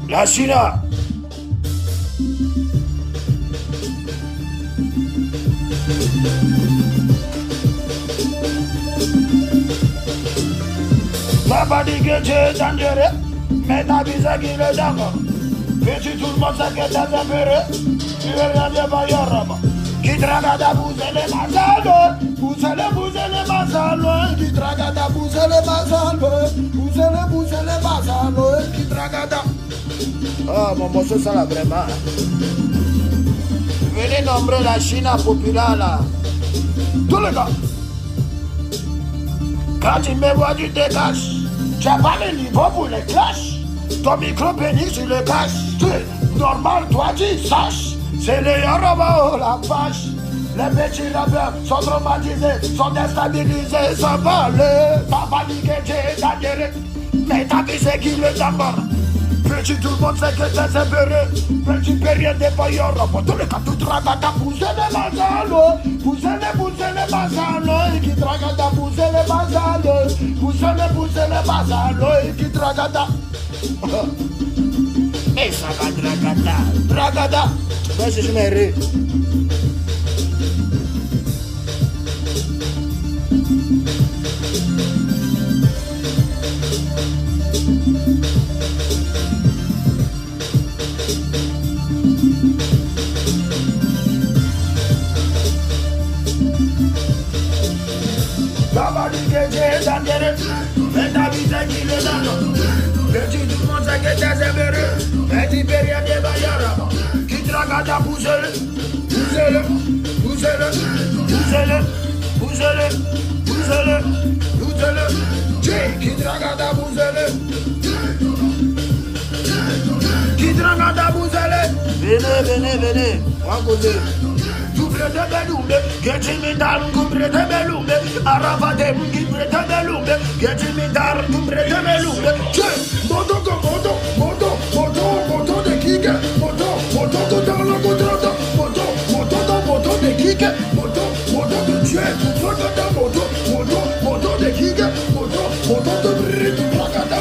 La China. Papa dit que tu es dangereux, mais t'as vu ça qu'il est d'accord. Veux-tu tout le monde sait que t'es apeureux? Tu veux rien de Bayorama. Qui tragada bouser les masalo, bouser les masalo, qui tragada bouser les masalo, bouser les masalo, qui tragada. Ah, mon morceau, ça là vraiment. Venez nombrer la Chine populaire là. Tous les gars. Quand tu me vois, tu te caches. Tu n'as pas le niveau pour les clashs. Ton micro pénis, tu le caches. Normal, toi, tu saches. C'est les Yoruba, la vache. Les petits rappeurs sont traumatisés, sont déstabilisés, sont volés. Papa dit que tu es dangereux, mais t'as vu c'est qui le d'abord. Petit tout le monde sait que t'es sévéreux. Petit période de Bayora. Pour tous les cas, tout tragada, pousser les masalos. Pousser les masalos. Qui tragada, pousser les masalos. Pousser les masalos. Qui tragada. Et ça va tragada. Tragada. Ouais, c'est je m'ai Papa dit que tu es dangereux, mais t'as vu c'est qui le donne. Petit tout le monde sait que t'es sévéreux, petit période de Bayara. Qui tragada, pousse-le, pousse-le, pousse-le, pousse-le, pousse-le, pousse-le, pousse-le. Qui tragada, pousse-le. Qui tragada, pousse-le. Venez, on va causer. Double de belumbe, get me down, double de belumbe, arafate, double de belumbe, get me down, double de belumbe. Moto de kick, moto dans le contrôle, moto de kick, moto de tuer, moto de kick, moto de placata,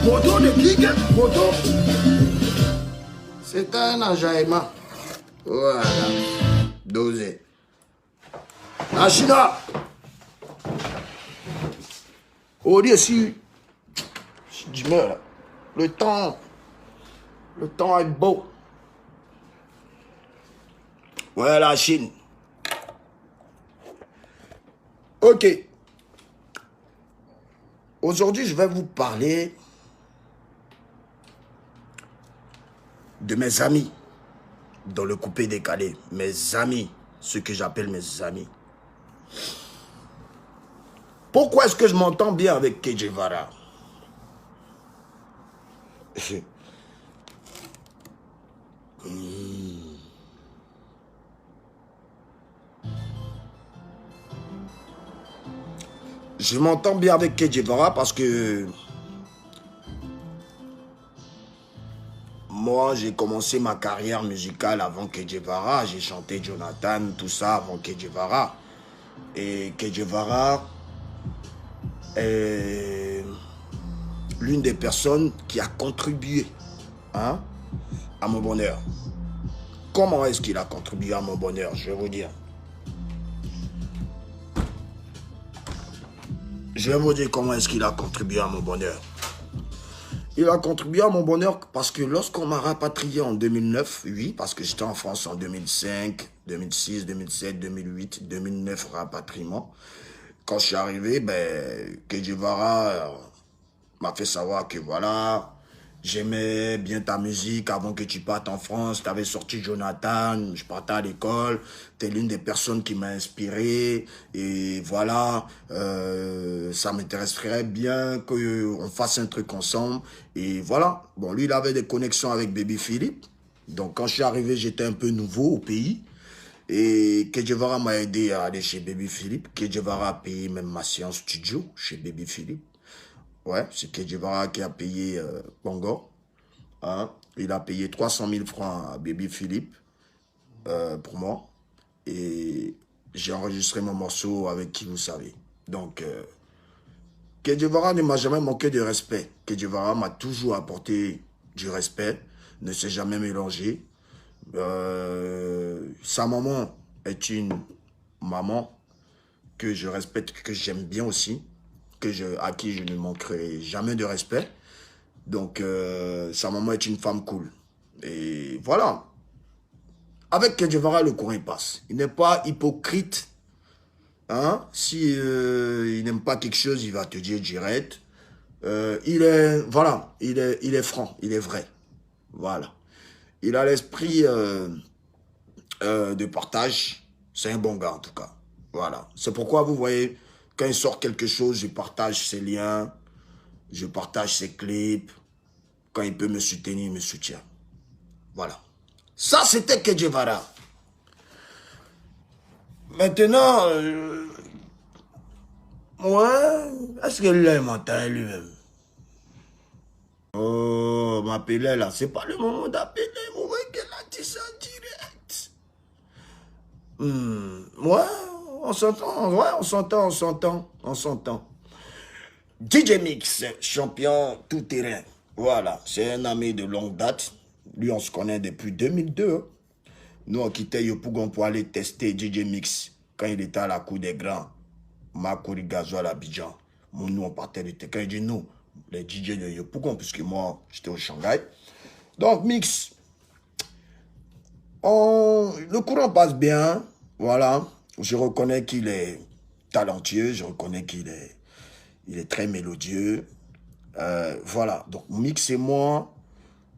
moto de kick, moto. C'est un enjaillement. Voilà. Dosé. La Chine. Au lieu si je meurs, le temps est beau. Ouais, la Chine. Ok. Aujourd'hui, je vais vous parler de mes amis dans le coupé décalé. Mes amis, ce que j'appelle mes amis. Pourquoi est-ce que je m'entends bien avec Che Guevara? Je m'entends bien avec Che Guevara parce que moi, j'ai commencé ma carrière musicale avant Che Guevara. J'ai chanté Jonathan, tout ça avant Che Guevara. Et Che Guevara est l'une des personnes qui a contribué à mon bonheur. Comment est-ce qu'il a contribué à mon bonheur? Je vais vous dire. Je vais vous dire comment est-ce qu'il a contribué à mon bonheur. Il a contribué à mon bonheur parce que lorsqu'on m'a rapatrié en 2009, oui, parce que j'étais en France en 2005, 2006, 2007, 2008, 2009, rapatriement. Quand je suis arrivé, Che Guevara m'a fait savoir que voilà, j'aimais bien ta musique avant que tu partes en France. Tu avais sorti Jonathan, je partais à l'école. Tu es l'une des personnes qui m'a inspiré. Et voilà, ça m'intéresserait bien qu'on fasse un truc ensemble. Et voilà, bon, lui, il avait des connexions avec Baby Philippe. Donc, quand je suis arrivé, j'étais un peu nouveau au pays. Et Che Guevara m'a aidé à aller chez Baby Philippe. Che Guevara a payé même ma séance studio chez Baby Philippe. Ouais, c'est Che Guevara qui a payé Bongo. Hein? Il a payé 300 000 francs à Baby Philippe pour moi. Et j'ai enregistré mon morceau avec Qui vous savez. Donc, Que Guevara ne m'a jamais manqué de respect. Que Guevara m'a toujours apporté du respect, ne s'est jamais mélangé. Sa maman est une maman que je respecte, que j'aime bien aussi, à qui je ne manquerai jamais de respect. Donc, sa maman est une femme cool. Et voilà. Avec Che Guevara, le courant passe. Il n'est pas hypocrite. Hein? Si il n'aime pas quelque chose, il va te dire direct. Voilà, il est franc, il est vrai. Voilà. Il a l'esprit de partage. C'est un bon gars, en tout cas. Voilà. C'est pourquoi, vous voyez, quand il sort quelque chose, je partage ses liens, je partage ses clips. Quand il peut me soutenir, il me soutient. Voilà. Ça, c'était Che Guevara. Maintenant, ouais, est-ce que lui, il m'entend lui-même? Oh, m'appeler là, c'est pas le moment d'appeler. Vous voyez qu'elle a dit ça en direct. Ouais, on s'entend, ouais, on s'entend. DJ Mix, champion tout-terrain. Voilà, c'est un ami de longue date. Lui, on se connaît depuis 2002. Nous, on quittait Yopougon pour aller tester DJ Mix quand il était à la cour des grands. Makori Gazo à l'Abidjan. Nous, on partait de Quand il dit nous, les DJ de Yopougon, puisque moi, j'étais au Shanghai. Donc, Mix, le courant passe bien. Voilà. Je reconnais qu'il est talentueux. Je reconnais qu'il est très mélodieux. Voilà. Donc, Mix et moi,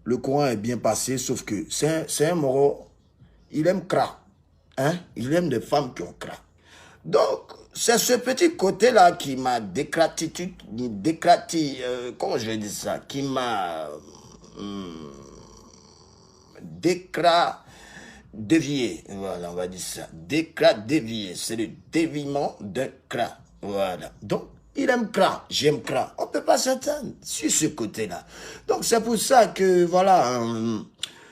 le courant est bien passé, sauf que c'est un moro. Il aime cra. Hein? Il aime des femmes qui ont cra. Donc, c'est ce petit côté-là qui m'a comment je vais dire ça? Qui m'a dévié. Voilà, on va dire ça. Dévié. C'est le déviement d'un cra. Voilà. Donc, il aime cra. J'aime cra. On ne peut pas s'entendre sur ce côté-là. Donc, c'est pour ça que, voilà,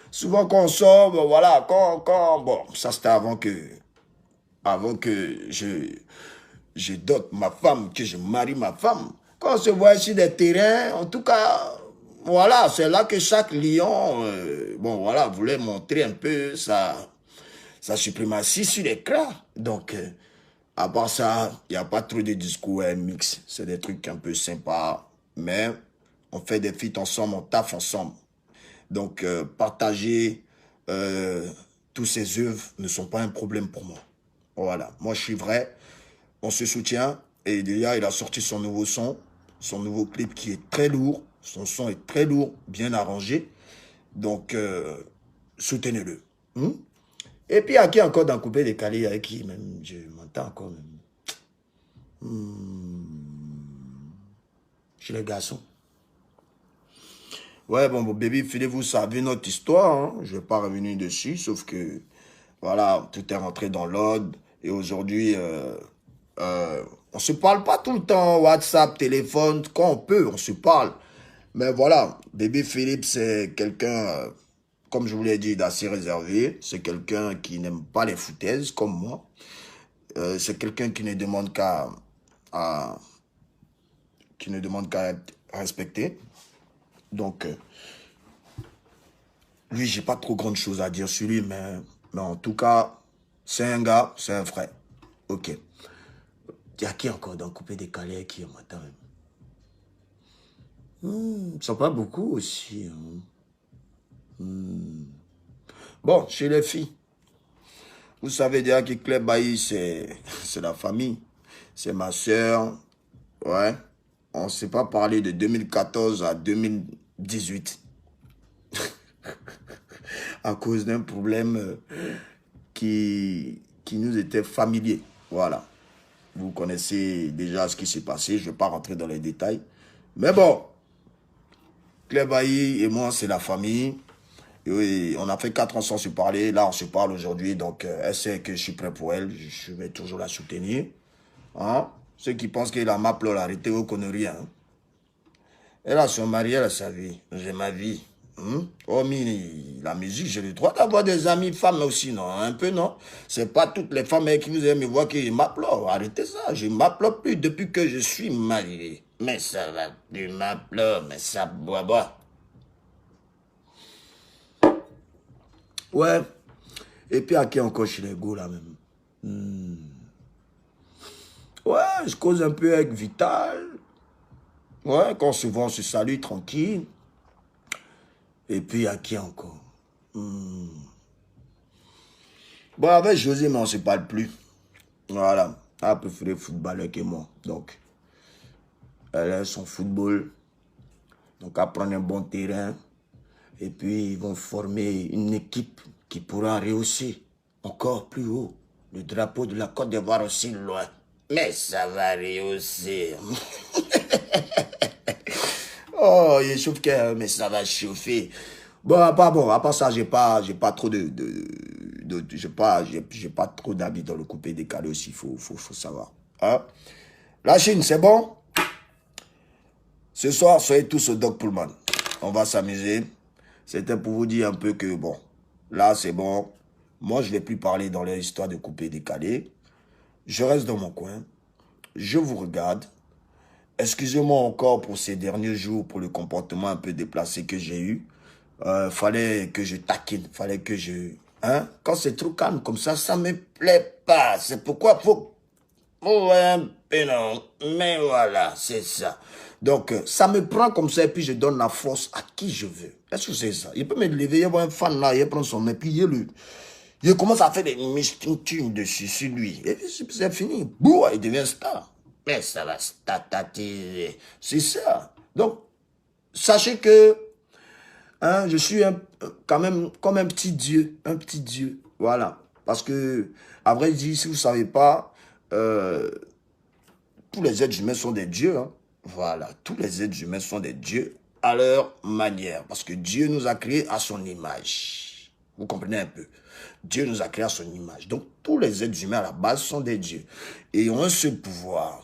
souvent quand on sort, bon, voilà, bon, ça c'était avant que je dote ma femme, que je marie ma femme. Quand on se voit sur des terrains, en tout cas, voilà, c'est là que chaque lion, bon, voilà, voulait montrer un peu sa suprématie sur l'écran. Donc, à part ça, il n'y a pas trop de discours mix. C'est des trucs un peu sympas, mais on fait des feats ensemble, on taffe ensemble. Donc, partager tous ces œuvres ne sont pas un problème pour moi. Voilà, moi je suis vrai, on se soutient. Et déjà, il a sorti son nouveau son, son nouveau clip qui est très lourd. Son son est très lourd, bien arrangé. Donc, soutenez-le. Et puis, à qui encore dans Coupé Décalé, avec qui même, je m'entends encore même. Chez les garçons. Ouais, bon, Baby Philippe, vous savez notre histoire. Hein? Je ne vais pas revenir dessus, sauf que, voilà, tout est rentré dans l'ordre. Et aujourd'hui, on se parle pas tout le temps, WhatsApp, téléphone, quand on peut, on se parle. Mais voilà, Baby Philippe, c'est quelqu'un, comme je vous l'ai dit, d'assez réservé. C'est quelqu'un qui n'aime pas les foutaises, comme moi. C'est quelqu'un qui ne demande qu'à être respecté. Donc, lui, j'ai pas trop grande chose à dire sur lui, mais en tout cas, c'est un gars, c'est un frère. Ok. Il y a qui encore dans Coupé Décalé qui m'entend? Ils sont pas beaucoup aussi. Hein. Bon, chez les filles, vous savez déjà que Claire Bailly, c'est la famille. C'est ma soeur. Ouais. On ne s'est pas parlé de 2014 à 2018. À cause d'un problème qui nous était familier. Voilà. Vous connaissez déjà ce qui s'est passé. Je ne vais pas rentrer dans les détails. Mais bon, Claire Bailly et moi, c'est la famille. Et on a fait 4 ans sans se parler. Là, on se parle aujourd'hui. Donc, elle sait que je suis prêt pour elle. Je vais toujours la soutenir. Hein? Ceux qui pensent que la map, l'arrêté, on ne connaît rien. Elle a son mari, elle a sa vie. J'ai ma vie. Oh, mais la musique, j'ai le droit d'avoir des amis femmes aussi, non? Un peu, non? C'est pas toutes les femmes qui vous aiment me voir qui m'applaudent. Arrêtez ça, je m'applaudis plus depuis que je suis marié. Mais ça va, tu m'applaudis, mais ça boit. Ouais. Et puis, à qui encore chez les go, là, même? Ouais, je cause un peu avec Vital. Ouais, quand souvent on se salue tranquille. Et puis, à qui encore? Bon, avec José, mais on ne se parle plus. Voilà. Elle a préféré footballeur que moi. Donc, elle a son football. Donc, elle prend un bon terrain. Et puis, ils vont former une équipe qui pourra rehausser encore plus haut le drapeau de la Côte d'Ivoire aussi loin. Mais ça va rehausser. Oh, il chauffe que, mais ça va chauffer. Bon, à part ça, j'ai pas trop j'ai pas trop d'habits dans le coupé décalé aussi, faut savoir. Hein? La Chine, c'est bon? Ce soir, soyez tous au Doc Pullman. On va s'amuser. C'était pour vous dire un peu que, bon, là, c'est bon. Moi, je ne vais plus parler dans les histoires de coupé décalé. Je reste dans mon coin. Je vous regarde. Excusez-moi encore pour ces derniers jours, pour le comportement un peu déplacé que j'ai eu. Fallait que je taquine, fallait que je... Hein? Quand c'est trop calme comme ça me plaît pas. C'est pourquoi faut... Ouais, un peu non. Mais voilà, c'est ça. Donc, ça me prend comme ça et puis je donne la force à qui je veux. Est-ce que c'est ça? Il peut me lever, il y a un fan là, il prend son main, puis il commence à faire des mistines dessus sur lui. Et puis c'est fini. Bouh, il devient star. Mais ça va statatiser. C'est ça. Donc, sachez que hein, je suis quand même comme un petit dieu. Un petit dieu. Voilà. Parce que, à vrai dire, si vous ne savez pas, tous les êtres humains sont des dieux. Hein. Voilà. Tous les êtres humains sont des dieux à leur manière. Parce que Dieu nous a créés à son image. Vous comprenez un peu? Dieu nous a créés à son image. Donc, tous les êtres humains à la base sont des dieux. Et ont un seul pouvoir.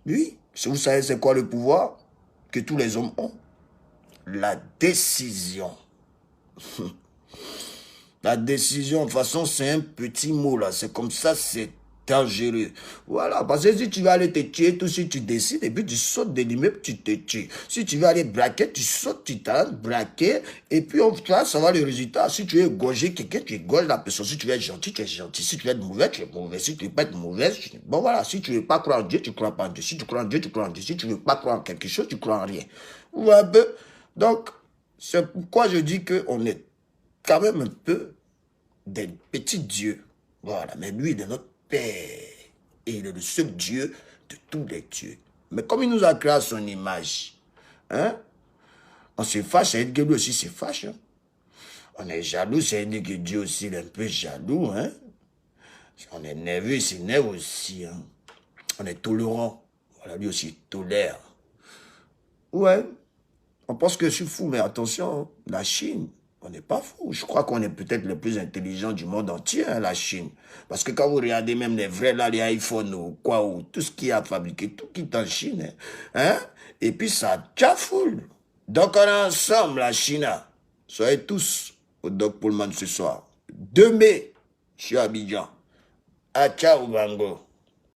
Oui. Si vous savez c'est quoi le pouvoir que tous les hommes ont? La décision. La décision, de toute façon, c'est un petit mot là. C'est comme ça, c'est dangereux. Voilà, parce que si tu vas aller te tuer, tout si tu décides, et puis tu sautes de l'immeuble, tu te tues. Si tu vas aller braquer, tu sautes, tu t'arrêtes, braquer, et puis ça va le résultat. Si tu veux égorger quelqu'un, tu égorges la personne. Si tu veux être gentil, tu es gentil. Si tu veux être mauvais, tu es mauvais. Si tu veux pas être mauvais, bon voilà, si tu veux pas croire en Dieu, tu crois pas en Dieu. Si tu crois en Dieu, tu crois en Dieu. Si tu veux pas croire en quelque chose, tu crois en rien. Vous voyez un peu? Donc, c'est pourquoi je dis qu'on est quand même un peu des petits dieux. Voilà, mais lui, il est notre Père. Et il est le seul Dieu de tous les dieux. Mais comme il nous a créé à son image, hein, on se fâche, ça veut dire que lui aussi se fâche. Hein. On est jaloux, ça veut dire que Dieu aussi est un peu jaloux. Hein. On est nerveux, il s'énerve aussi. Hein. On est tolérant. Voilà, lui aussi tolère. Ouais, on pense que je suis fou, mais attention, hein, la Chine, on n'est pas fou. Je crois qu'on est peut-être le plus intelligent du monde entier, hein, la Chine. Parce que quand vous regardez même les vrais, là, les iPhones ou quoi, ou tout ce qui a fabriqué, tout qui est en Chine, hein, et puis ça tchafoule. Donc on est ensemble, la Chine. Soyez tous au Doc Pullman ce soir. 2 mai, je suis à Abidjan. Ah, ciao, Bango.